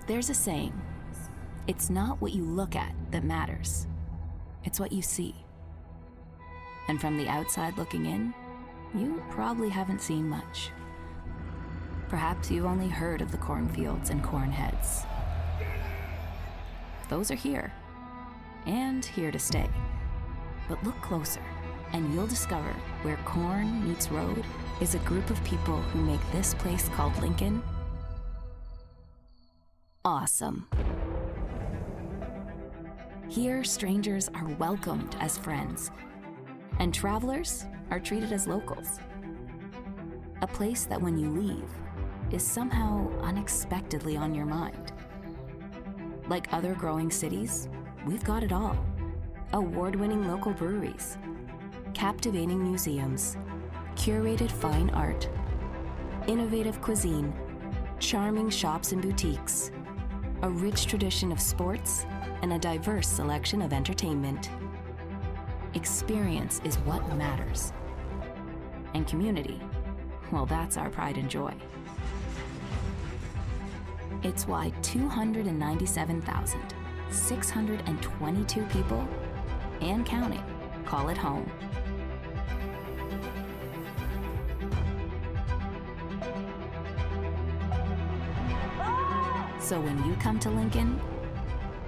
There's a saying, it's not what you look at that matters, it's what you see. And from the outside looking in, you probably haven't seen much. Perhaps you've only heard of the cornfields and corn heads. Those are here, and here to stay. But look closer, and you'll discover where corn meets road is a group of people who make this place called Lincoln awesome. Here, strangers are welcomed as friends, and travelers are treated as locals. A place that when you leave is somehow unexpectedly on your mind. Like other growing cities, we've got it all. Award-winning local breweries, captivating museums, curated fine art, innovative cuisine, charming shops and boutiques, a rich tradition of sports, and a diverse selection of entertainment. Experience is what matters. And community, well, that's our pride and joy. It's why 297,622 people, and counting, call it home. So when you come to Lincoln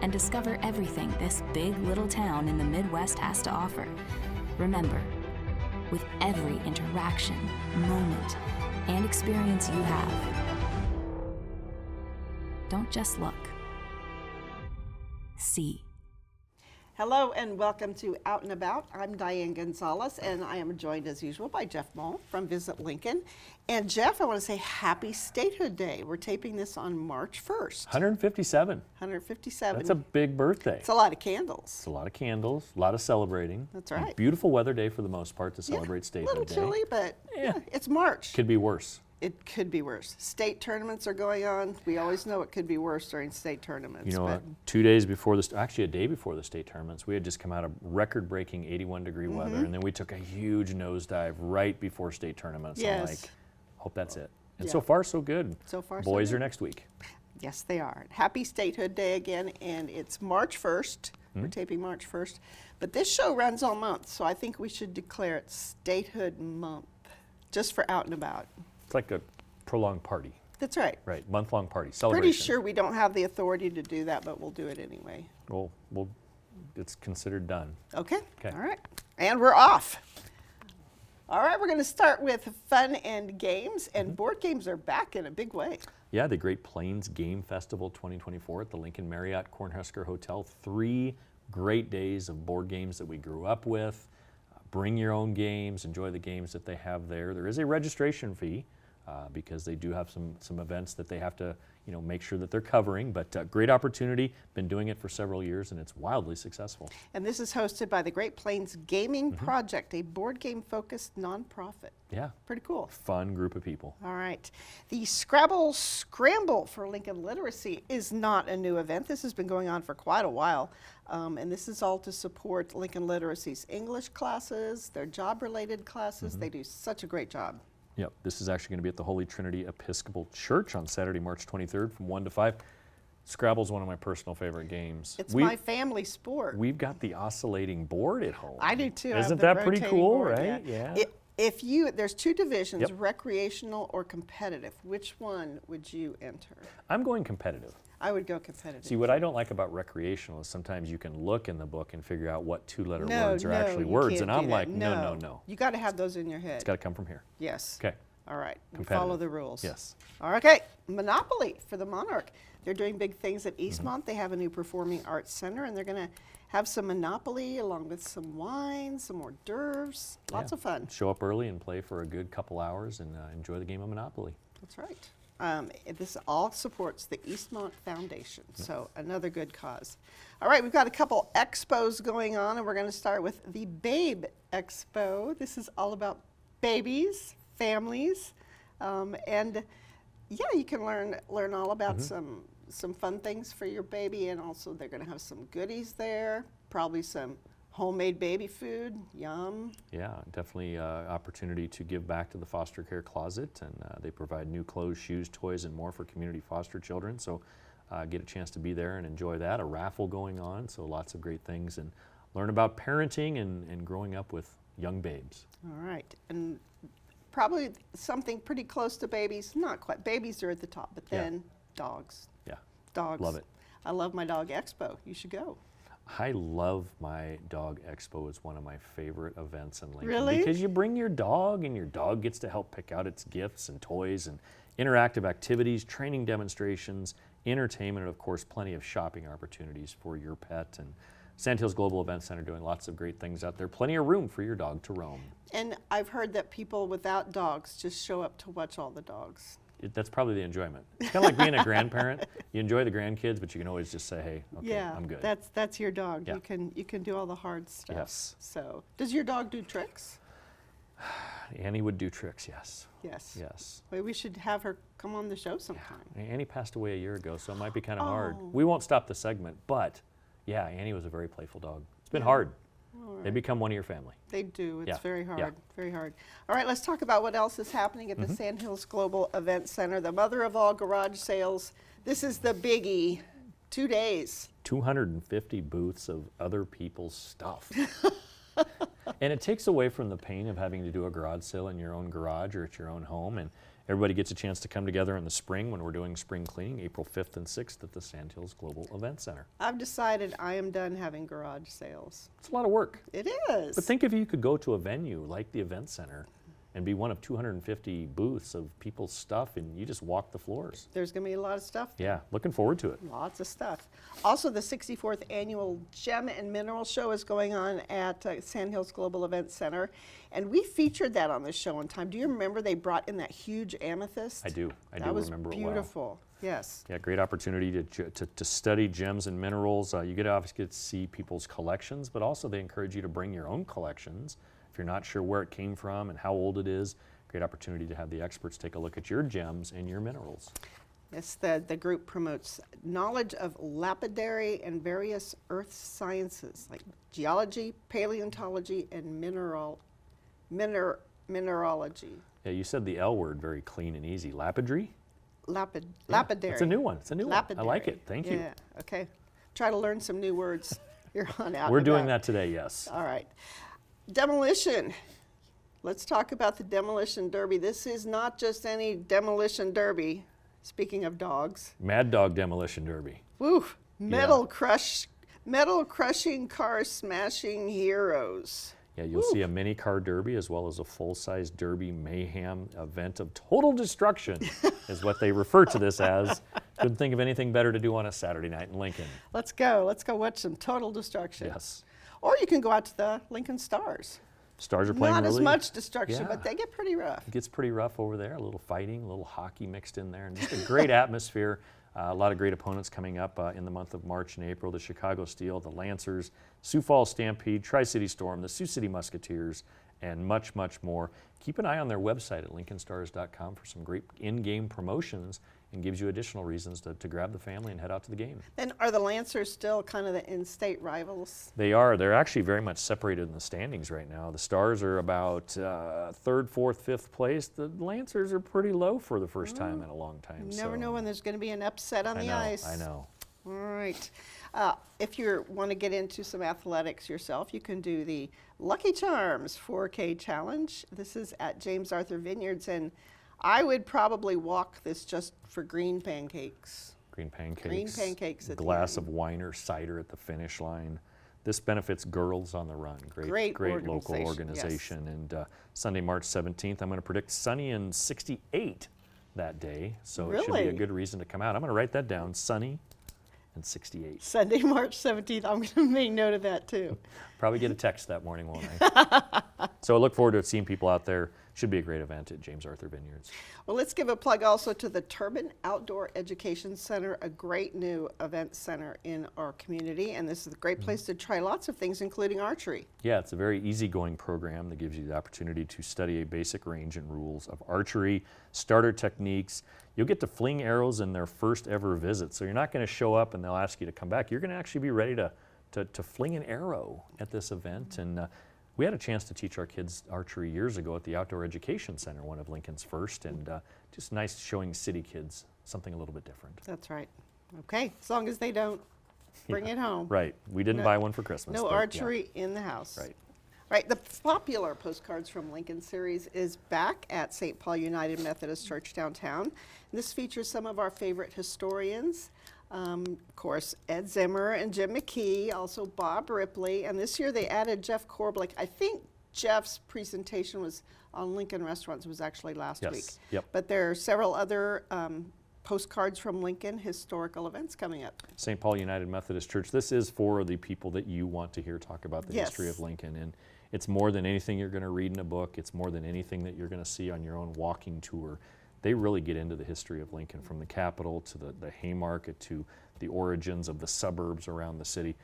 and discover everything this big little town in the Midwest has to offer, remember, with every interaction, moment, and experience you have, don't just look. See. Hello and welcome to Out and About. I'm Diane Gonzalez and I am joined as usual by Jeff Mull from Visit Lincoln. And Jeff, I want to say happy Statehood Day. We're taping this on March 1st. 157. 157. That's a big birthday. It's a lot of candles. It's a lot of candles, a lot of celebrating. That's right. Beautiful weather day for the most part to celebrate Statehood Day. A little chilly, but yeah, it's March. Could be worse. It could be worse. State tournaments are going on. We always know it could be worse during state tournaments. You know, 2 days before actually a day before the state tournaments, we had just come out of record-breaking 81-degree weather, and then we took a huge nosedive right before state tournaments. Yes. I'm like, hope that's it. And Yeah. so far, so good. So far, so Boys good. are next week. Yes, they are. Happy Statehood Day again, and it's March 1st. We're taping March 1st. But this show runs all month, so I think we should declare it Statehood Month, just for Out and About. It's like a prolonged party. That's right. Right, month-long party, celebration. Pretty sure we don't have the authority to do that, but we'll do it anyway. Well, it's considered done. Okay? Okay. All right. And we're off. All right, we're going to start with fun and games, and board games are back in a big way. Yeah, the Great Plains Game Festival 2024 at the Lincoln Marriott Cornhusker Hotel. 3 great days of board games that we grew up with. Bring your own games, enjoy the games that they have there. There is a registration fee because they do have some events that they have to make sure that they're covering, but great opportunity. Been doing it for several years and it's wildly successful. And this is hosted by the Great Plains Gaming Project, a board game focused nonprofit. Yeah. Pretty cool. Fun group of people. All right. The Scrabble Scramble for Lincoln Literacy is not a new event. This has been going on for quite a while. And this is all to support Lincoln Literacy's English classes, their job-related classes. They do such a great job. Yep, this is actually going to be at the Holy Trinity Episcopal Church on Saturday, March 23rd from 1 to 5. Scrabble's one of my personal favorite games. It's my family sport. We've got the oscillating board at home. I do too. I have Isn't the that pretty rotating cool, board, right? Yeah. Yeah. There's 2 divisions, Yep. recreational or competitive. Which one would you enter? I'm going competitive. I would go competitive. See, what I don't like about recreational is sometimes you can look in the book and figure out what 2-letter No, words are no, actually you words, can't and do I'm that. like, no. You got to have those in your head. It's got to come from here. Yes. Okay. All right. You Competitive. follow the rules. Yes. All right. Okay. Monopoly for the Monarch. They're doing big things at Eastmont. They have a new performing arts center, and they're going to have some Monopoly along with some wine, some hors d'oeuvres. Lots Yeah. of fun. Show up early and play for a good couple hours and enjoy the game of Monopoly. That's right. This all supports the Eastmont Foundation, so another good cause. All right, we've got a couple expos going on, and we're going to start with the Babe Expo. This is all about babies, families, and yeah, you can learn all about some fun things for your baby, and also they're going to have some goodies there, probably some homemade baby food. Yum. Yeah, definitely opportunity to give back to the foster care closet, and they provide new clothes, shoes, toys, and more for community foster children. So get a chance to be there and enjoy that. A raffle going on, so lots of great things, and learn about parenting and growing up with young babes. All right. And probably something pretty close to babies. Not quite. Babies are at the top, but Yeah. then dogs. Yeah, Dogs. love it. I love my dog expo. You should go. I love my dog expo. It's one of my favorite events in Lincoln. Really? Because you bring your dog and your dog gets to help pick out its gifts and toys and interactive activities, training demonstrations, entertainment, and of course plenty of shopping opportunities for your pet. And Sand Hills Global Event Center doing lots of great things out there. Plenty of room for your dog to roam. And I've heard that people without dogs just show up to watch all the dogs. That's probably the enjoyment. It's kind of like being a grandparent. You enjoy the grandkids, but you can always just say, hey, okay, Yeah, I'm good. that's your dog. Yeah. You can do all the hard stuff. Yes. So, does your dog do tricks? Annie would do tricks, yes. Yes. Yes. Well, we should have her come on the show sometime. Annie passed away a year ago, so it might be kind of hard. Oh. We won't stop the segment, but yeah, Annie was a very playful dog. It's been Yeah. hard. All They right. become one of your family. They do. It's Yeah, very hard. yeah. Very hard. All right, let's talk about what else is happening at the Sand Hills Global Event Center, the mother of all garage sales. This is the biggie. 2 days. 250 booths of other people's stuff. And it takes away from the pain of having to do a garage sale in your own garage or at your own home. And everybody gets a chance to come together in the spring when we're doing spring cleaning, April 5th and 6th at the Sand Hills Global Event Center. I've decided I am done having garage sales. It's a lot of work. It is. But think if you could go to a venue like the event center and be one of 250 booths of people's stuff and you just walk the floors. There's going to be a lot of stuff. Yeah, looking forward to it. Lots of stuff. Also, the 64th Annual Gem and Mineral Show is going on at Sand Hills Global Event Center. And we featured that on the show one time. Do you remember they brought in that huge amethyst? I do. I That do was remember it well. beautiful. Yes. Yeah, great opportunity to study gems and minerals. You obviously get to see people's collections, but also they encourage you to bring your own collections. If you're not sure where it came from and how old it is, great opportunity to have the experts take a look at your gems and your minerals. Yes, the group promotes knowledge of lapidary and various earth sciences like geology, paleontology, and mineralogy. Yeah, you said the L word very clean and easy. Lapidary? Lapidary. It's a new one. It's a new one. I like Lapidary. it. Thank you. Yeah, okay. Try to learn some new words here on out. We're and doing about. that today, yes. All right. Demolition. Let's talk about the Demolition Derby. This is not just any Demolition Derby. Speaking of dogs. Mad Dog Demolition Derby. Woo! Metal crushing, car smashing heroes. Yeah, you'll see a mini car derby as well as a full-size derby mayhem event of total destruction is what they refer to this as. Couldn't think of anything better to do on a Saturday night in Lincoln. Let's go. Let's go watch some total destruction. Yes. Or you can go out to the Lincoln Stars. Stars are playing Not really. as much destruction, Yeah. but they get pretty rough. It gets pretty rough over there. A little fighting, a little hockey mixed in there, and just a great atmosphere. A lot of great opponents coming up in the month of March and April. The Chicago Steel, the Lancers, Sioux Falls Stampede, Tri-City Storm, the Sioux City Musketeers, and much, much more. Keep an eye on their website at lincolnstars.com for some great in-game promotions and gives you additional reasons to grab the family and head out to the game. Then are the Lancers still kind of the in-state rivals? They are. They're actually very much separated in the standings right now. The Stars are about third, fourth, fifth place. The Lancers are pretty low for the first time in a long time. You never know when there's going to be an upset on the ice. I know. All right. If you want to get into some athletics yourself, you can do the Lucky Charms 4K Challenge. This is at James Arthur Vineyards, and I would probably walk this just for green pancakes. Green pancakes. Green pancakes at the glass end. of wine or cider at the finish line. This benefits Girls on the Run. Great local organization, organization. And Sunday, March 17th, I'm going to predict sunny and 68 that day. So it should be a Really? good reason to come out. I'm going to write that down. Sunny and 68. Sunday, March 17th. I'm going to make note of that too. Probably get a text that morning, won't I? So I look forward to seeing people out there. Should be a great event at James Arthur Vineyards. Well, let's give a plug also to the Turbin Outdoor Education Center, a great new event center in our community. And this is a great place to try lots of things, including archery. Yeah, it's a very easygoing program that gives you the opportunity to study a basic range and rules of archery, starter techniques. You'll get to fling arrows in their first ever visit. So you're not going to show up and they'll ask you to come back. You're going to actually be ready to fling an arrow at this event. And we had a chance to teach our kids archery years ago at the Outdoor Education Center, one of Lincoln's first, and just nice showing city kids something a little bit different. That's right. Okay, as long as they don't bring it home. Right. We didn't No- buy one for Christmas. No but, yeah. archery in the house. Right. Right, the popular Postcards from Lincoln series is back at St. Paul United Methodist Church downtown. This features some of our favorite historians. Of course, Ed Zimmer and Jim McKee, also Bob Ripley, and this year they added Jeff Korblick. I think Jeff's presentation was on Lincoln Restaurants, was actually last Yes, week. yep. But there are several other Postcards from Lincoln historical events coming up. St. Paul United Methodist Church. This is for the people that you want to hear talk about the history Yes. of Lincoln. And it's more than anything you're going to read in a book. It's more than anything that you're going to see on your own walking tour. They really get into the history of Lincoln, from the Capitol to the Haymarket to the origins of the suburbs around the city.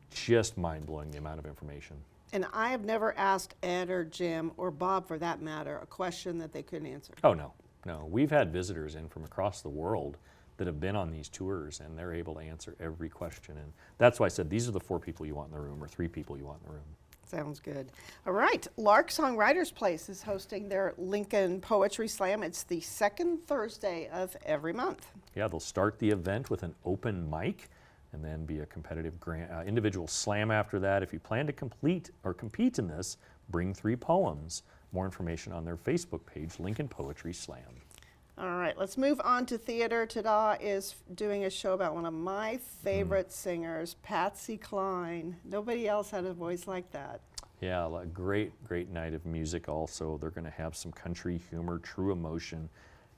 Just mind-blowing, the amount of information. And I have never asked Ed or Jim, or Bob for that matter, a question that they couldn't answer. Oh, no. No. We've had visitors in from across the world that have been on these tours, and they're able to answer every question. And that's why I said these are the 4 people you want in the room, or 3 people you want in the room. Sounds good. All right, Lark Songwriters Place is hosting their Lincoln Poetry Slam. It's the second Thursday of every month. Yeah, they'll start the event with an open mic and then be a competitive individual slam after that. If you plan to complete or compete in this, bring 3 poems. More information on their Facebook page, Lincoln Poetry Slam. All right, let's move on to theater. Tada is doing a show about one of my favorite singers, Patsy Cline. Nobody else had a voice like that. Yeah, a great, great night of music also. They're going to have some country humor, true emotion,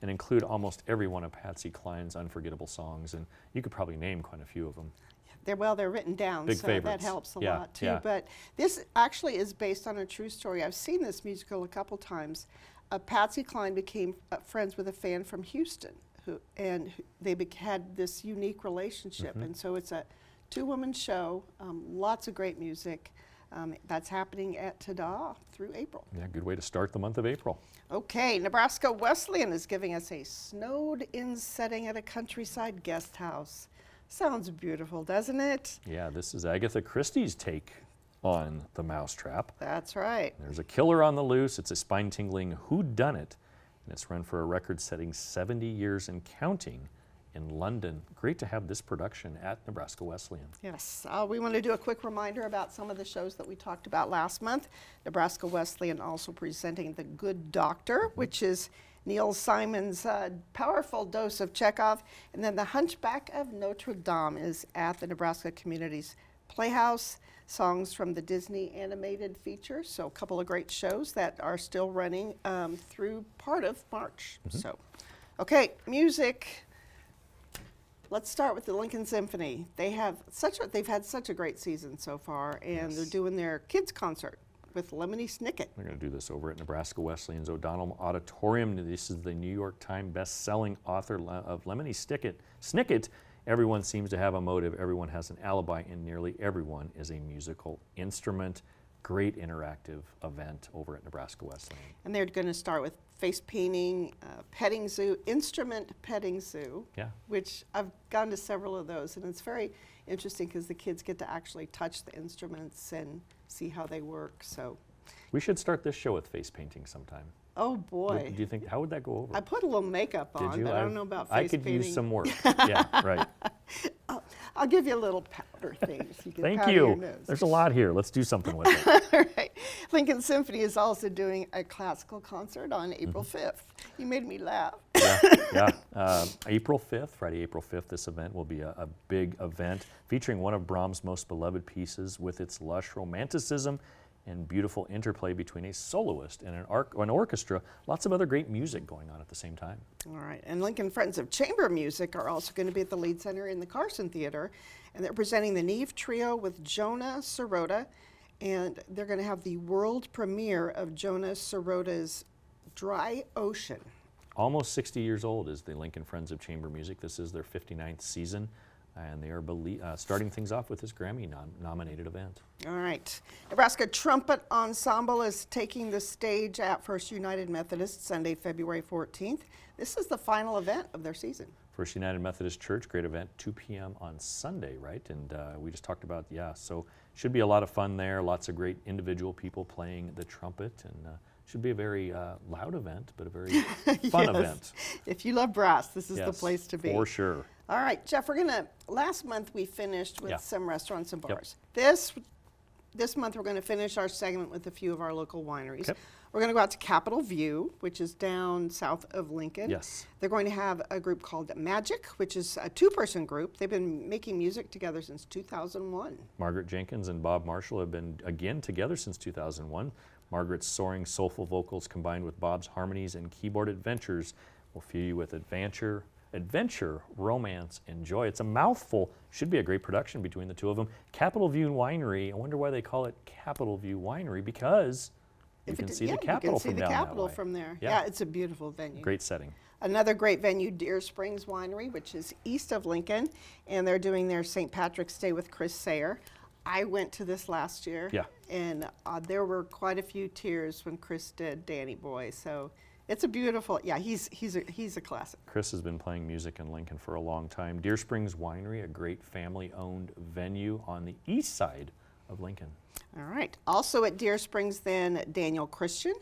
and include almost every one of Patsy Cline's unforgettable songs. And you could probably name quite a few of them. They're written down, Big so favorites. that helps a Yeah, lot too. yeah. But this actually is based on a true story. I've seen this musical a couple times. Patsy Cline became friends with a fan from Houston, they had this unique relationship. And so it's a 2-woman show, lots of great music. That's happening at Tada through April. Yeah, good way to start the month of April. Okay, Nebraska Wesleyan is giving us a snowed-in setting at a countryside guest house. Sounds beautiful, doesn't it? Yeah, this is Agatha Christie's take on The Mousetrap. That's right. There's a killer on the loose. It's a spine-tingling whodunit, and it's run for a record-setting 70 years and counting in London. Great to have this production at Nebraska Wesleyan. Yes, we want to do a quick reminder about some of the shows that we talked about last month. Nebraska Wesleyan also presenting The Good Doctor, which is Neil Simon's powerful dose of Chekhov. And then The Hunchback of Notre Dame is at the Nebraska Communities Playhouse. Songs from the Disney animated feature. So a couple of great shows that are still running through part of March. So, okay, music. Let's start with the Lincoln Symphony. They've had such a great season so far, and they're doing their kids concert with Lemony Snicket. We're going to do this over at Nebraska Wesleyan's O'Donnell Auditorium. This is the New York Times best-selling author of Lemony Snicket. Everyone seems to have a motive, everyone has an alibi, and nearly everyone is a musical instrument. Great interactive event over at Nebraska Wesleyan. And they're going to start with face painting, petting zoo, instrument petting zoo, Yeah. which I've gone to several of those, and it's very interesting because the kids get to actually touch the instruments and see how they work. So, We should start this show with face painting sometime. oh boy, Do you think, how would that go over? I put a little makeup Did on, you? but I don't know about face I could painting. use some work. Yeah, right. I'll give you a little powder thing so you can Thank powder your you. nose. There's a lot here. Let's do something with it. All right. Lincoln Symphony is also doing a classical concert on April Mm-hmm. 5th. You made me laugh. Yeah. April 5th, Friday, April 5th, this event will be a big event featuring one of Brahms' most beloved pieces with its lush romanticism and beautiful interplay between a soloist and an orchestra. Lots of other great music going on at the same time. All right, and Lincoln Friends of Chamber Music are also going to be at the Lead Center in the Carson Theater, and they're presenting the Neve Trio with Jonah Sirota, and they're going to have the world premiere of Jonah Sirota's Dry Ocean. Almost 60 years old is the Lincoln Friends of Chamber Music. This is their 59th season, and they are starting things off with this Grammy-nominated event. All right. Nebraska Trumpet Ensemble is taking the stage at First United Methodist Sunday, February 14th. This is the final event of their season. First United Methodist Church, great event, 2 p.m. on Sunday, right? And we just talked about, so should be a lot of fun there. Lots of great individual people playing the trumpet, and Should be a very loud event, but a very fun Yes. event. If you love brass, this is the Yes, place to be. for sure. All right, Jeff, last month we finished with Yeah. some restaurants and Yep. bars. This month we're going to finish our segment with a few of our local wineries. Okay. We're going to go out to Capitol View, which is down south of Lincoln. Yes. They're going to have a group called Magic, which is a two-person group. They've been making music together since 2001. Margaret Jenkins and Bob Marshall have been again together since 2001. Margaret's soaring, soulful vocals combined with Bob's harmonies and keyboard adventures will fill you with adventure, romance, and joy. It's a mouthful. Should be a great production between the two of them. Capitol View Winery. I wonder why they call it Capitol View Winery, because you can see the Capitol from down that way. You can see the Capitol from there. Yeah. Yeah, it's a beautiful venue. Great setting. Another great venue, Deer Springs Winery, which is east of Lincoln, and they're doing their St. Patrick's Day with Chris Sayer. I went to this last year, Yeah. and there were quite a few tears when Chris did Danny Boy. So it's a beautiful, yeah, he's a classic. Chris has been playing music in Lincoln for a long time. Deer Springs Winery, a great family-owned venue on the east side of Lincoln. All right. Also at Deer Springs, then Daniel Christian,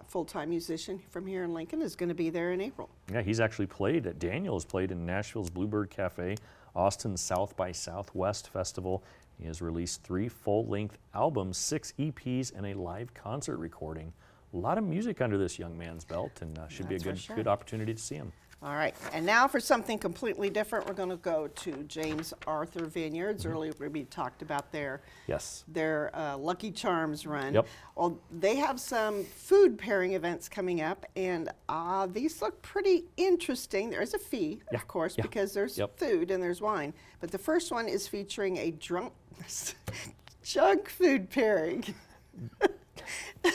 full-time musician from here in Lincoln, is going to be there in April. Yeah, he's actually played. Daniel has played in Nashville's Bluebird Cafe, Austin's South by Southwest Festival. He has released 3 full-length albums, 6 EPs, and a live concert recording. A lot of music under this young man's belt, and should be a That's for good, sure. good opportunity to see him. All right, and now for something completely different, we're going to go to James Arthur Vineyards. Mm-hmm. Earlier we talked about their Yes. Lucky Charms run. Yep. Well, they have some food pairing events coming up, and these look pretty interesting. There's a fee, Yeah, of course, yeah, because there's yep. food and there's wine. But the first one is featuring a junk food pairing.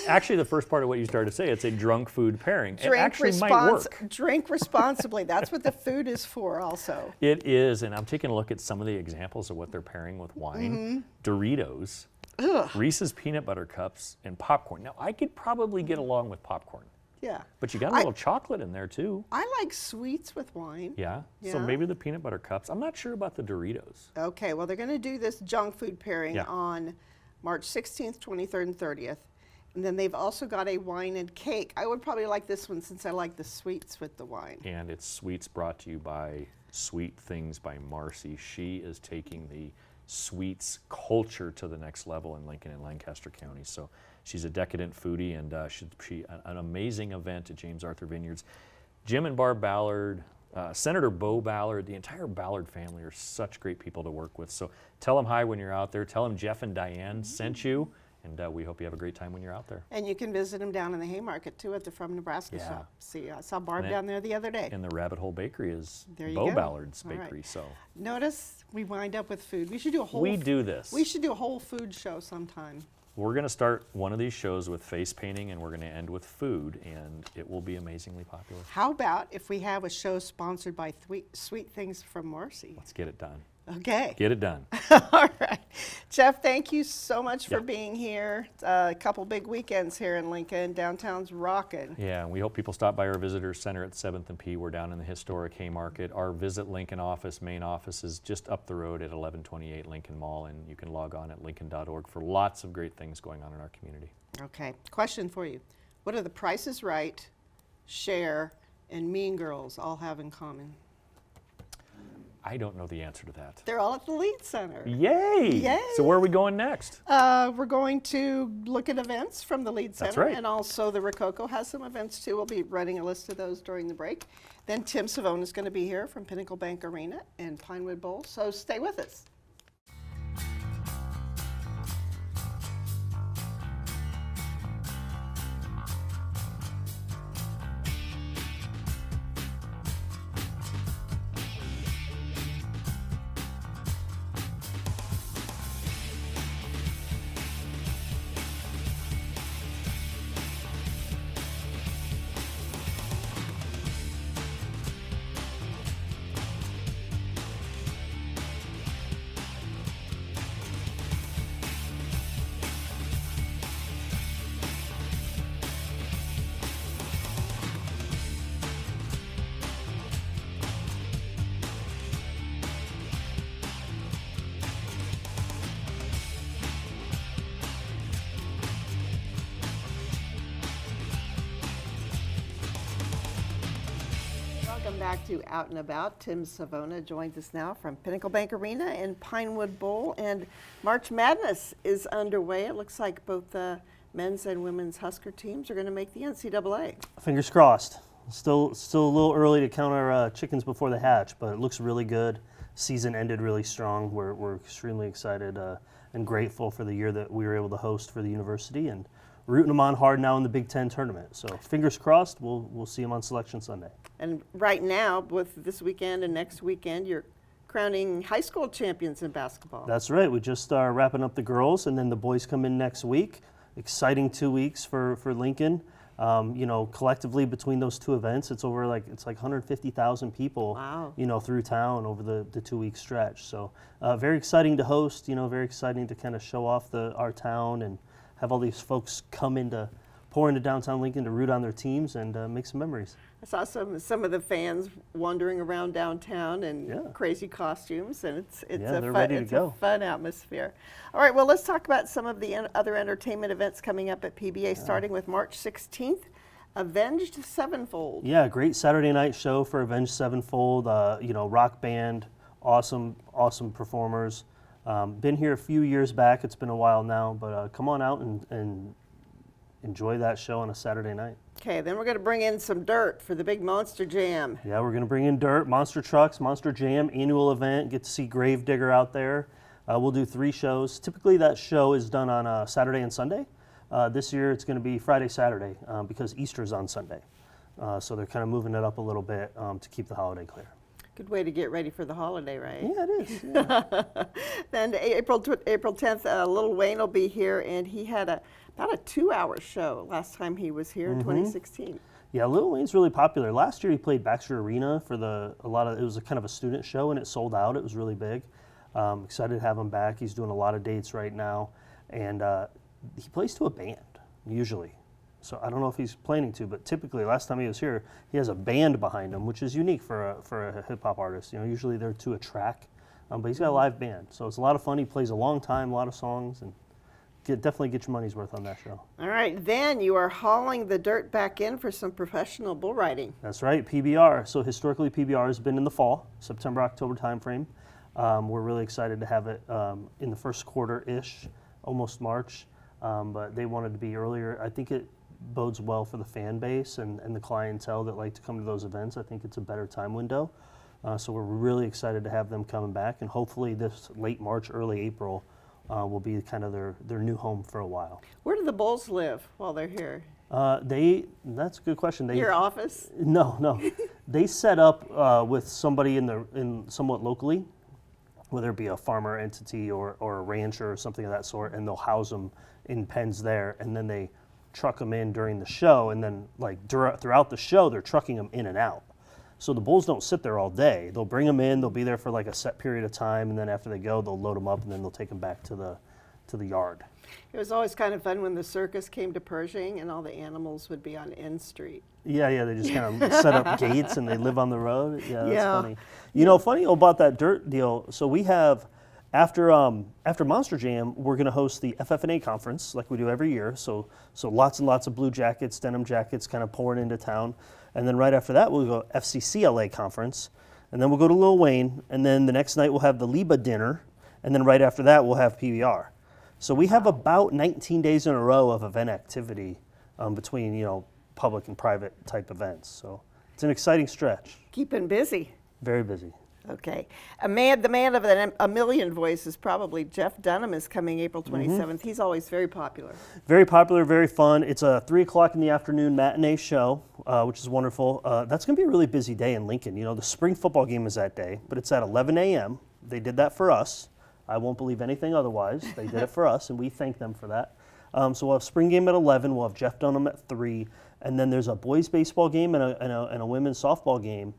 Actually, the first part of what you started to say, it's a drunk food pairing. It Drink actually might work. Drink responsibly. That's what the food is for also. It is, and I'm taking a look at some of the examples of what they're pairing with wine. Doritos, Reese's Peanut Butter Cups, and popcorn. Now, I could probably get along with popcorn, Yeah. but you got a little chocolate in there too. I like sweets with wine. Yeah? So Yeah. maybe the peanut butter cups. I'm not sure about the Doritos. Okay, well, they're going to do this junk food pairing Yeah. on March 16th, 23rd, and 30th. And then they've also got a wine and cake. I would probably like this one since I like the sweets with the wine. And it's sweets brought to you by Sweet Things by Marcy. She is taking the sweets culture to the next level in Lincoln and Lancaster County. So she's a decadent foodie, and an amazing event at James Arthur Vineyards. Jim and Barb Ballard, Senator Bo Ballard, the entire Ballard family are such great people to work with. So tell them hi when you're out there. Tell them Jeff and Diane sent you, and we hope you have a great time when you're out there. And you can visit them down in the Haymarket too at the From Nebraska Yeah. shop. See, I saw Barb And down there the other day. And the Rabbit Hole Bakery is There you Bo go. Ballard's All right. bakery. So Notice we wind up with food. We should do a whole. we do this. We should do a whole food show sometime. We're going to start one of these shows with face painting, and we're going to end with food, and it will be amazingly popular. How about if we have a show sponsored by Sweet Things from Marcy? Let's get it done. Okay. Get it done. All right. Jeff, thank you so much for Yeah. being here. A couple big weekends here in Lincoln. Downtown's rocking. Yeah, and we hope people stop by our visitor center at 7th and P. We're down in the historic Haymarket. Our Visit Lincoln office, main office, is just up the road at 1128 Lincoln Mall, and you can log on at lincoln.org for lots of great things going on in our community. Okay. Question for you. What do The Price is Right, Cher, and Mean Girls all have in common? I don't know the answer to that. They're all at the Lead Center. Yay! Yay! So where are we going next? We're going to look at events from the Lead Center. That's right. And also the Rococo has some events too. We'll be running a list of those during the break. Then Tim Savone is going to be here from Pinnacle Bank Arena and Pinewood Bowl. So stay with us. Welcome back to Out and About. Tim Savona joins us now from Pinnacle Bank Arena in Pinewood Bowl, and March Madness is underway. It looks like both the men's and women's Husker teams are going to make the NCAA. Fingers crossed. Still a little early to count our chickens before they hatch, but it looks really good. Season ended really strong. We're extremely excited and grateful for the year that we were able to host for the university, and rooting them on hard now in the Big Ten tournament. So fingers crossed, we'll see them on Selection Sunday. And right now, with this weekend and next weekend, you're crowning high school champions in basketball. That's right. We just are wrapping up the girls, and then the boys come in next week. Exciting 2 weeks for Lincoln. Collectively between those two events, it's like 150,000 people. Wow. Through town over the 2 week stretch. So very exciting to host. Very exciting to kind of show off our town and have all these folks pour into downtown Lincoln to root on their teams and make some memories. I saw some of the fans wandering around downtown in crazy costumes, and it's a fun atmosphere. All right, well, let's talk about some of the other entertainment events coming up at PBA, starting with March 16th, Avenged Sevenfold. Yeah, great Saturday night show for Avenged Sevenfold. Rock band, awesome performers. Been here a few years back. It's been a while now, but come on out and enjoy that show on a Saturday night. Okay, then we're going to bring in some dirt for the big Monster Jam. Yeah, we're going to bring in dirt, monster trucks, Monster Jam, annual event. Get to see Gravedigger out there. We'll do 3 shows. Typically that show is done on Saturday and Sunday. This year it's going to be Friday, Saturday because Easter's on Sunday. So they're kind of moving it up a little bit to keep the holiday clear. Good way to get ready for the holiday, right? Yeah, it is. Yeah. Then April 10th, Lil Wayne will be here, and he had about a 2-hour show last time he was here in 2016. Yeah, Lil Wayne's really popular. Last year he played Baxter Arena for it was a kind of a student show, and it sold out. It was really big. Excited to have him back. He's doing a lot of dates right now, and he plays to a band usually. So I don't know if he's planning to, but typically last time he was here, he has a band behind him, which is unique for a hip hop artist. Usually they're to a track, but he's got a live band, so it's a lot of fun. He plays a long time, a lot of songs, and definitely get your money's worth on that show. All right, then you are hauling the dirt back in for some professional bull riding. That's right, PBR. So historically, PBR has been in the fall, September, October timeframe. We're really excited to have it in the first quarter-ish, almost March, but they wanted to be earlier. I think it bodes well for the fan base and the clientele that like to come to those events. I think it's a better time window. So we're really excited to have them coming back, and hopefully this late March, early April will be kind of their new home for a while. Where do the bulls live while they're here? That's a good question. Your office? No. They set up with somebody in somewhat locally, whether it be a farmer entity or a rancher or something of that sort, and they'll house them in pens there, and then they truck them in during the show, and then throughout the show they're trucking them in and out. So the bulls don't sit there all day. They'll bring them in, they'll be there for like a set period of time, and then after they go, they'll load them up, and then they'll take them back to the yard. It was always kind of fun when the circus came to Pershing and all the animals would be on N Street. Yeah, they just kind of set up gates and they live on the road. Yeah, that's funny. Funny about that dirt deal, so we have, after Monster Jam, we're going to host the FF&A conference like we do every year. So lots and lots of blue jackets, denim jackets kind of pouring into town. And then right after that, we'll go FCCLA conference. And then we'll go to Lil Wayne. And then the next night, we'll have the Liba dinner. And then right after that, we'll have PBR. So we have about 19 days in a row of event activity between, public and private type events. So it's an exciting stretch. Keeping busy. Very busy. Okay. The man of a million voices, probably Jeff Dunham, is coming April 27th. He's always very popular. Very popular, very fun. It's a 3 o'clock in the afternoon matinee show, which is wonderful. That's going to be a really busy day in Lincoln. The spring football game is that day, but it's at 11 a.m. They did that for us. I won't believe anything otherwise. They did it for us, and we thank them for that. So we'll have spring game at 11. We'll have Jeff Dunham at 3. And then there's a boys baseball game and a women's softball game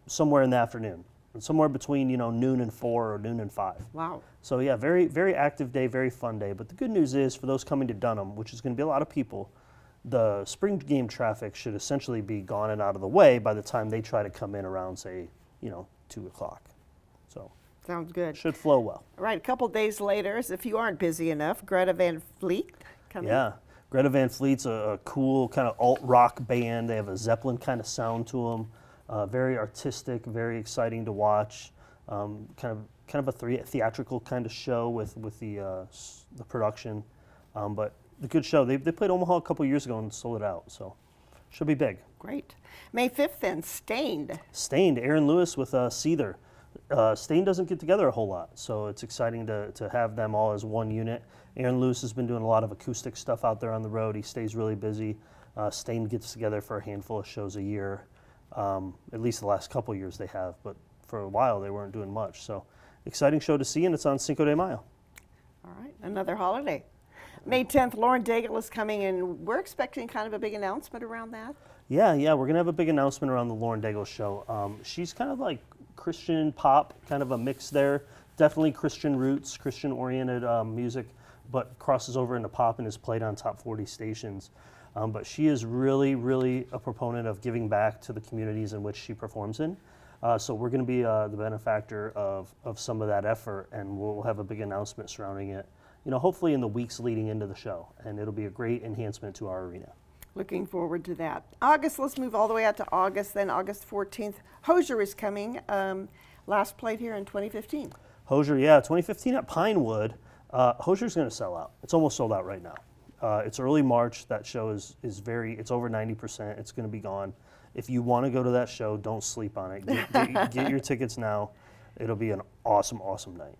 somewhere in the afternoon. Somewhere between noon and 4 or noon and 5. Wow. So yeah, very, very active day, very fun day. But the good news is for those coming to Dunham, which is going to be a lot of people, the spring game traffic should essentially be gone and out of the way by the time they try to come in around, say, 2 o'clock. So sounds good. Should flow well. All right, a couple days later, as if you aren't busy enough, Greta Van Fleet coming. Yeah. Greta Van Fleet's a cool kind of alt rock band. They have a Zeppelin kind of sound to them. Very artistic, very exciting to watch. Kind of a theatrical kind of show with the production, but the good show. They played Omaha a couple years ago and sold it out, so should be big. Great. May 5th then, Stained. Stained, Aaron Lewis with Seether. Stained doesn't get together a whole lot, so it's exciting to have them all as one unit. Aaron Lewis has been doing a lot of acoustic stuff out there on the road. He stays really busy. Stained gets together for a handful of shows a year. At least the last couple years they have, but for a while they weren't doing much. So exciting show to see, and it's on Cinco de Mayo. All right, another holiday. May 10th, Lauren Daigle is coming, and we're expecting kind of a big announcement around that. Yeah, we're going to have a big announcement around the Lauren Daigle show. She's kind of like Christian pop, kind of a mix there. Definitely Christian roots, Christian-oriented music, but crosses over into pop and is played on top 40 stations. But she is really, really a proponent of giving back to the communities in which she performs in. So we're going to be the benefactor of some of that effort, and we'll have a big announcement surrounding it, hopefully in the weeks leading into the show, and it'll be a great enhancement to our arena. Looking forward to that. August, let's move all the way out to August, then August 14th. Hosier is coming, last played here in 2015. Hosier, yeah, 2015 at Pinewood. Hosier's going to sell out. It's almost sold out right now. It's early March. That show is it's over 90%. It's going to be gone. If you want to go to that show, don't sleep on it. Get your tickets now. It'll be an awesome, awesome night.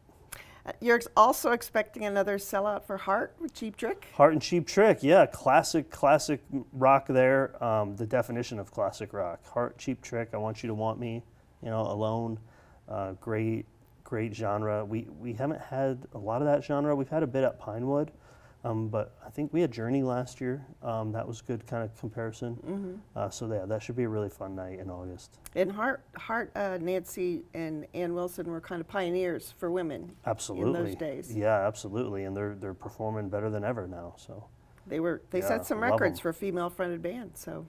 You're also expecting another sellout for Heart with Cheap Trick? Heart and Cheap Trick, yeah, classic rock there. The definition of classic rock. Heart, Cheap Trick, I Want You to Want Me, Alone. Great genre. We haven't had a lot of that genre. We've had a bit at Pinewood, but I think we had Journey last year. That was a good kind of comparison. So yeah, that should be a really fun night in August. And Heart, Nancy and Ann Wilson were kind of pioneers for women. Absolutely. In those days. Yeah, absolutely, and they're performing better than ever now. So they set some love records 'em. for female-fronted bands. So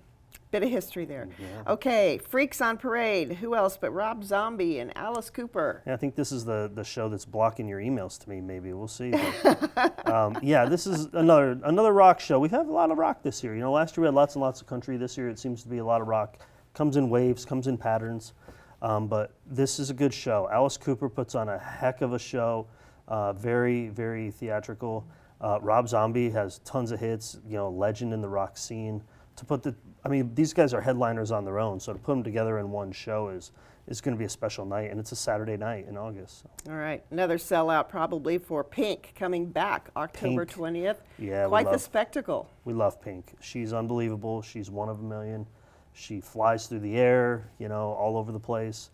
bit of history there. Yeah. Okay, Freaks on Parade. Who else but Rob Zombie and Alice Cooper? Yeah, I think this is the show that's blocking your emails to me. Maybe we'll see. But, yeah, this is another rock show. We've had a lot of rock this year. Last year we had lots and lots of country. This year it seems to be a lot of rock. Comes in waves, comes in patterns. But this is a good show. Alice Cooper puts on a heck of a show. Very, very theatrical. Rob Zombie has tons of hits. Legend in the rock scene. These guys are headliners on their own, so to put them together in one show is going to be a special night, and it's a Saturday night in August. So. All right, another sellout probably for Pink coming back October 20th. Yeah, quite the spectacle. We love Pink. She's unbelievable. She's one of a million. She flies through the air, all over the place.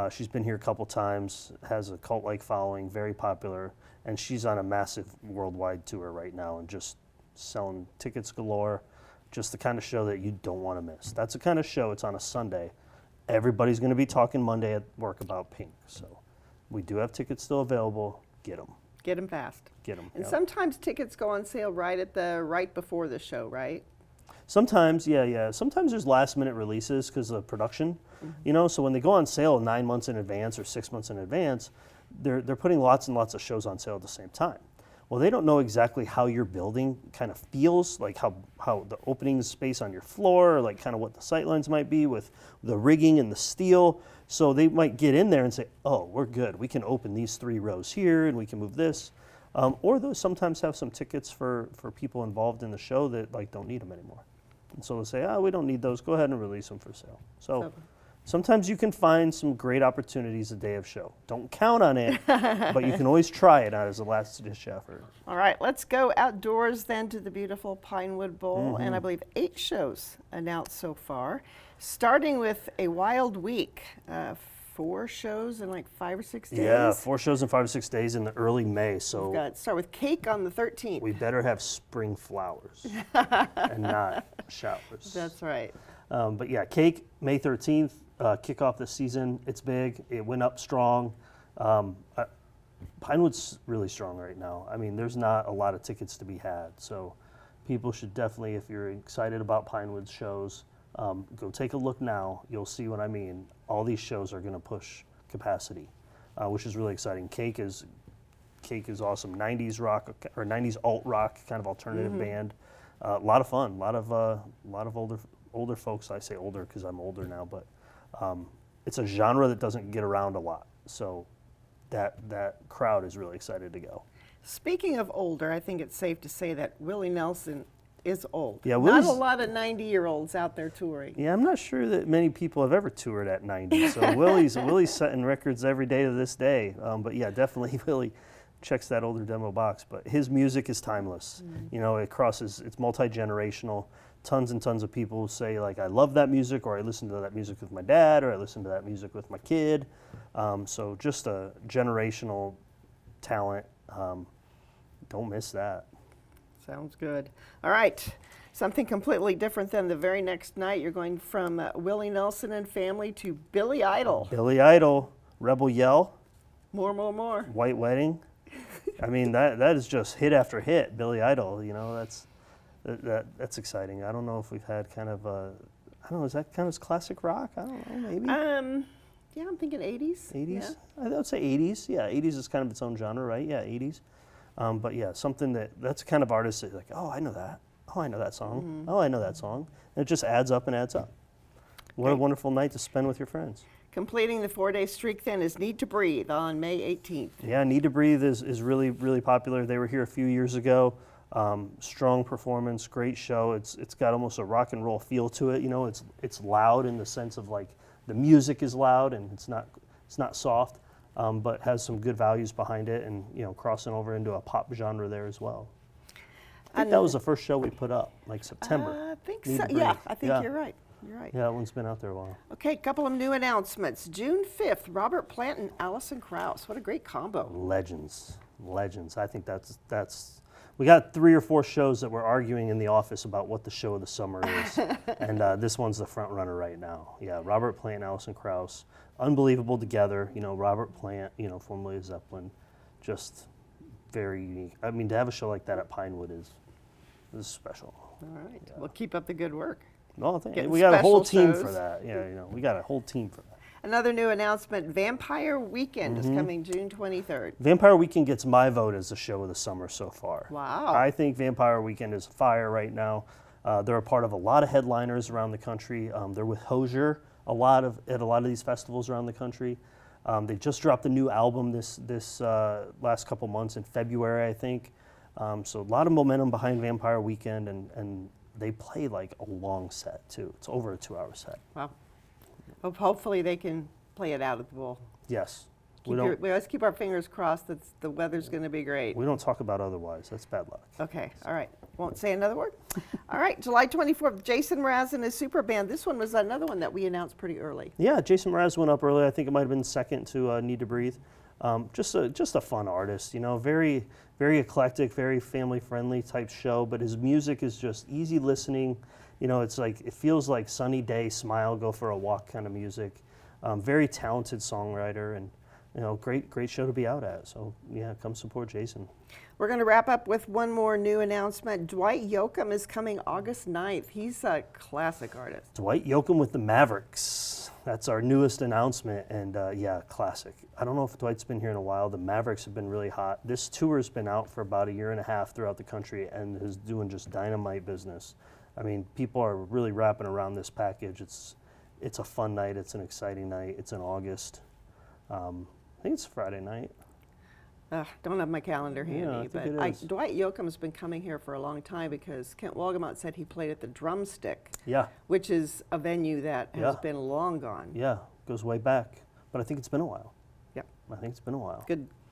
She's been here a couple times, has a cult-like following, very popular, and she's on a massive worldwide tour right now and just selling tickets galore. Just the kind of show that you don't want to miss. That's the kind of show, it's on a Sunday. Everybody's going to be talking Monday at work about Pink. So we do have tickets still available. Get them. Get them fast. Get them. And sometimes tickets go on sale right before the show, right? Sometimes, yeah. Sometimes there's last minute releases because of production. So when they go on sale 9 months in advance or 6 months in advance, they're putting lots and lots of shows on sale at the same time. Well, they don't know exactly how your building kind of feels, like how the opening space on your floor, or like kind of what the sightlines might be with the rigging and the steel. So they might get in there and say, oh, we're good. We can open these 3 rows here and we can move this. Or those sometimes have some tickets for people involved in the show that don't need them anymore. And so they'll say, we don't need those. Go ahead and release them for sale. So sometimes you can find some great opportunities the day of show. Don't count on it, but you can always try it as a last-ditch effort. All right, let's go outdoors then to the beautiful Pinewood Bowl, and I believe 8 shows announced so far, starting with a wild week. 4 shows in 5 or 6 days. Yeah, 4 shows in 5 or 6 days in the early May. So we've got start with Cake on the 13th. We better have spring flowers and not showers. That's right. But yeah, Cake May 13th. Kick off the season. It's big. It went up strong. Pinewood's really strong right now. There's not a lot of tickets to be had. So people should definitely, if you're excited about Pinewood's shows, go take a look now. You'll see what I mean. All these shows are going to push capacity, which is really exciting. Cake is awesome. 90s rock or 90s alt rock kind of alternative band. A lot of fun. A lot of older folks. I say older because I'm older now, but It's a genre that doesn't get around a lot, so that crowd is really excited to go. Speaking of older, I think it's safe to say that Willie Nelson is old. Yeah, Not Willie's- a lot of 90-year-olds out there touring. Yeah, I'm not sure that many people have ever toured at 90. So Willie's setting records every day to this day. But yeah, definitely Willie checks that older demo box. But his music is timeless. You know, it's multi-generational. Tons and tons of people say like, I love that music, or I listen to that music with my dad, or I listen to that music with my kid. So just a generational talent. Don't miss that. Sounds good. All right. Something completely different than the very next night. You're going from Willie Nelson and family to Billy Idol. Billy Idol, Rebel Yell, More. White Wedding. I mean, that is just hit after hit. Billy Idol, you know, that's exciting. I don't know if we've had kind of I don't know, is that kind of classic rock? I don't know, maybe. Yeah, I'm thinking 80s. 80s? I would say 80s. Yeah, 80s is kind of its own genre, right? Yeah, 80s. But yeah, something that's kind of artists that like, oh, I know that. Oh, I know that song. Oh, I know that song. And it just adds up and adds up. What a Okay. wonderful night to spend with your friends. Completing the 4-day streak then is Need to Breathe on May 18th. Yeah, Need to Breathe is really, really popular. They were here a few years ago. Strong performance, great show. It's got almost a rock and roll feel to it. You know, it's loud in the sense of like the music is loud and it's not soft, but has some good values behind it, and you know, crossing over into a pop genre there as well. I think that was the first show we put up, like September. I think Need so. to Yeah, Breathe. I think Yeah. you're right. You're right. Yeah, that one's been out there a while. Okay, a couple of new announcements. June 5th, Robert Plant and Alison Krauss. What a great combo. Legends. I think that's. We got 3 or 4 shows that we're arguing in the office about what the show of the summer is, and this one's the front runner right now. Yeah, Robert Plant and Alison Krauss, unbelievable together. You know, Robert Plant, you know, formerly of Zeppelin, just very unique. I mean, to have a show like that at Pinewood is special. All right. Well, keep up the good work. Well, I think Getting we got a whole special team shows. for that. Yeah, you know, we got a whole team for that. Another new announcement, Vampire Weekend is coming June 23rd. Vampire Weekend gets my vote as the show of the summer so far. Wow. I think Vampire Weekend is fire right now. They're a part of a lot of headliners around the country. They're with Hozier at a lot of these festivals around the country. They just dropped a new album this last couple months in February, I think. So a lot of momentum behind Vampire Weekend, and they play like a long set too. It's over a 2-hour set. Wow. Hopefully they can play it out at the bowl. Yes. We always keep our fingers crossed that the weather's going to be great. We don't talk about otherwise. That's bad luck. Okay, all right. Won't say another word. All right, July 24th, Jason Mraz and his super band. This one was another one that we announced pretty early. Yeah, Jason Mraz went up early. I think it might have been second to Need to Breathe. Just a fun artist, you know, very, very eclectic, very family-friendly type show, but his music is just easy listening. You know, it's like, it feels like sunny day, smile, go for a walk kind of music. Very talented songwriter, and you know, great show to be out at. So yeah, come support Jason. We're going to wrap up with one more new announcement. Dwight Yoakam is coming August 9th. He's a classic artist. Dwight Yoakam with the Mavericks. That's our newest announcement, and yeah, classic. I don't know if Dwight's been here in a while. The Mavericks have been really hot. This tour's been out for about 1.5 years throughout the country and is doing just dynamite business. I mean, people are really wrapping around this package. It's a fun night. It's an exciting night. It's in August. I think it's Friday night. Don't have my calendar handy, I think but it is. Dwight Yoakam's been coming here for a long time because Kent Wolgamott said he played at the Drumstick, Yeah, which is a venue that has Yeah. been long gone. yeah, goes way back. But I think it's been a while. Yep. I think it's been a while.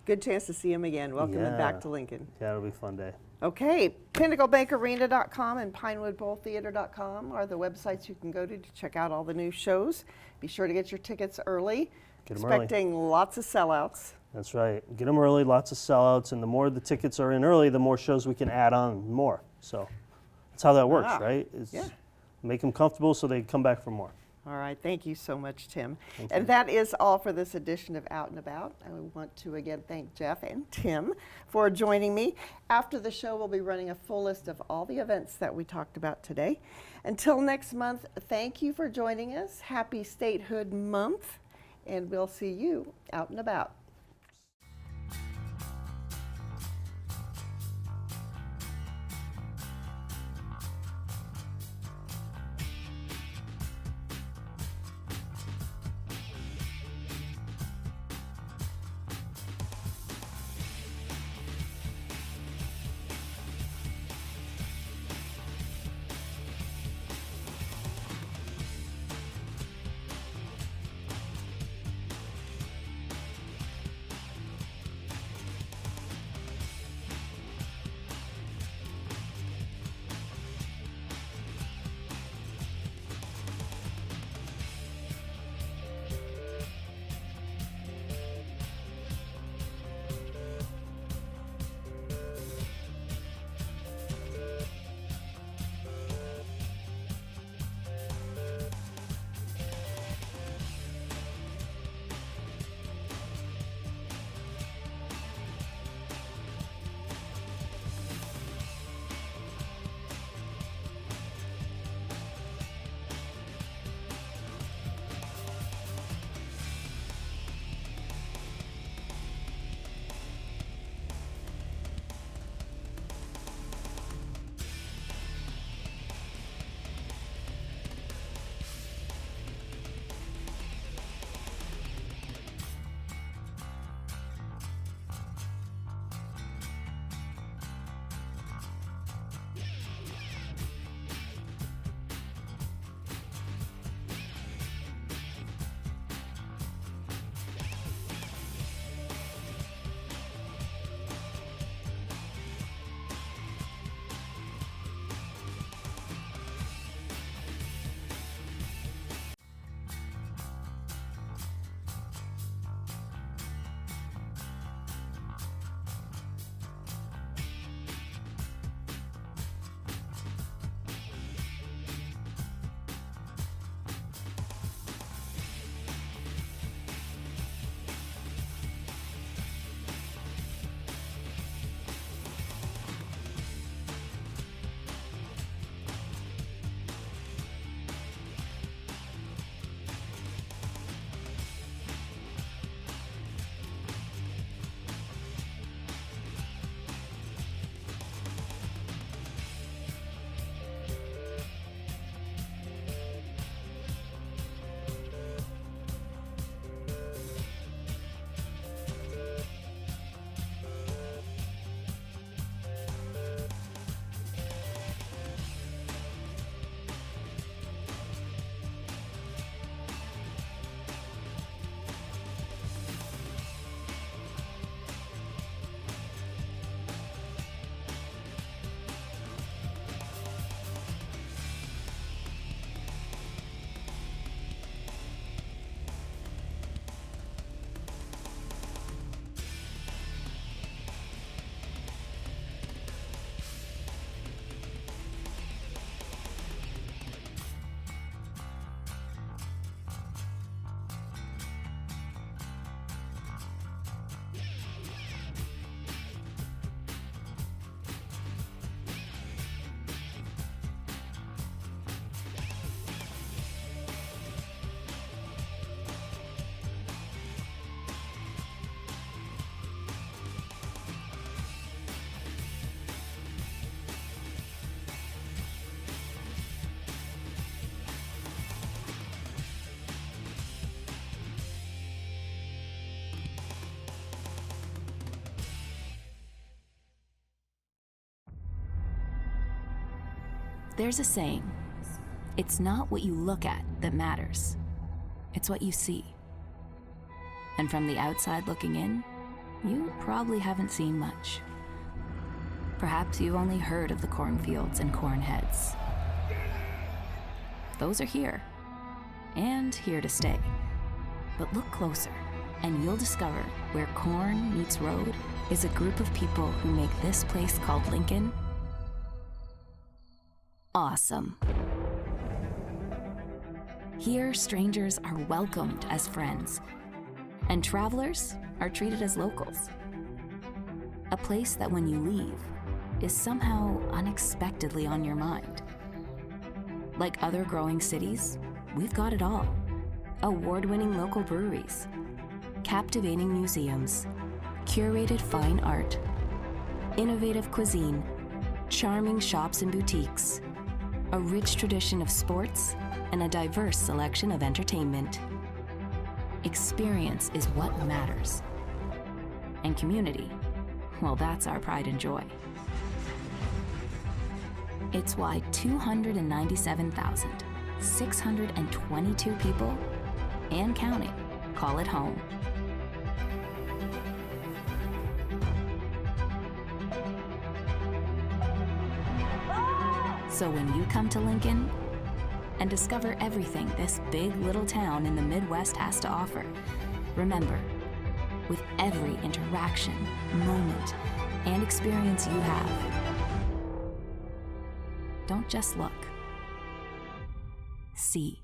Good chance to see him again. Welcome him back Yeah. to Lincoln. Yeah, it'll be a fun day. Okay, PinnacleBankarena.com and PinewoodBowlTheater.com are the websites you can go to check out all the new shows. Be sure to get your tickets early. Get 'em early. Expecting lots of sellouts. That's right. Get them early, lots of sellouts, and the more the tickets are in early, the more shows we can add on more. So that's how that works, Ah, right? It's yeah. Make them comfortable so they come back for more. All right, thank you so much, Tim. Thank And you. that is all for this edition of Out and About. I want to again thank Jeff and Tim for joining me. After the show, we'll be running a full list of all the events that we talked about today. Until next month, thank you for joining us. Happy Statehood Month, and we'll see you out and about. There's a saying, it's not what you look at that matters, it's what you see. And from the outside looking in, you probably haven't seen much. Perhaps you've only heard of the cornfields and corn heads. Those are here, and here to stay. But look closer, and you'll discover where corn meets road is a group of people who make this place called Lincoln awesome. Here, strangers are welcomed as friends, and travelers are treated as locals. A place that when you leave is somehow unexpectedly on your mind. Like other growing cities, we've got it all. Award-winning local breweries, captivating museums, curated fine art, innovative cuisine, charming shops and boutiques, a rich tradition of sports, and a diverse selection of entertainment. Experience is what matters. And community, well, that's our pride and joy. It's why 297,622 people, and counting, call it home. So when you come to Lincoln and discover everything this big little town in the Midwest has to offer, remember, with every interaction, moment, and experience you have, don't just look. See.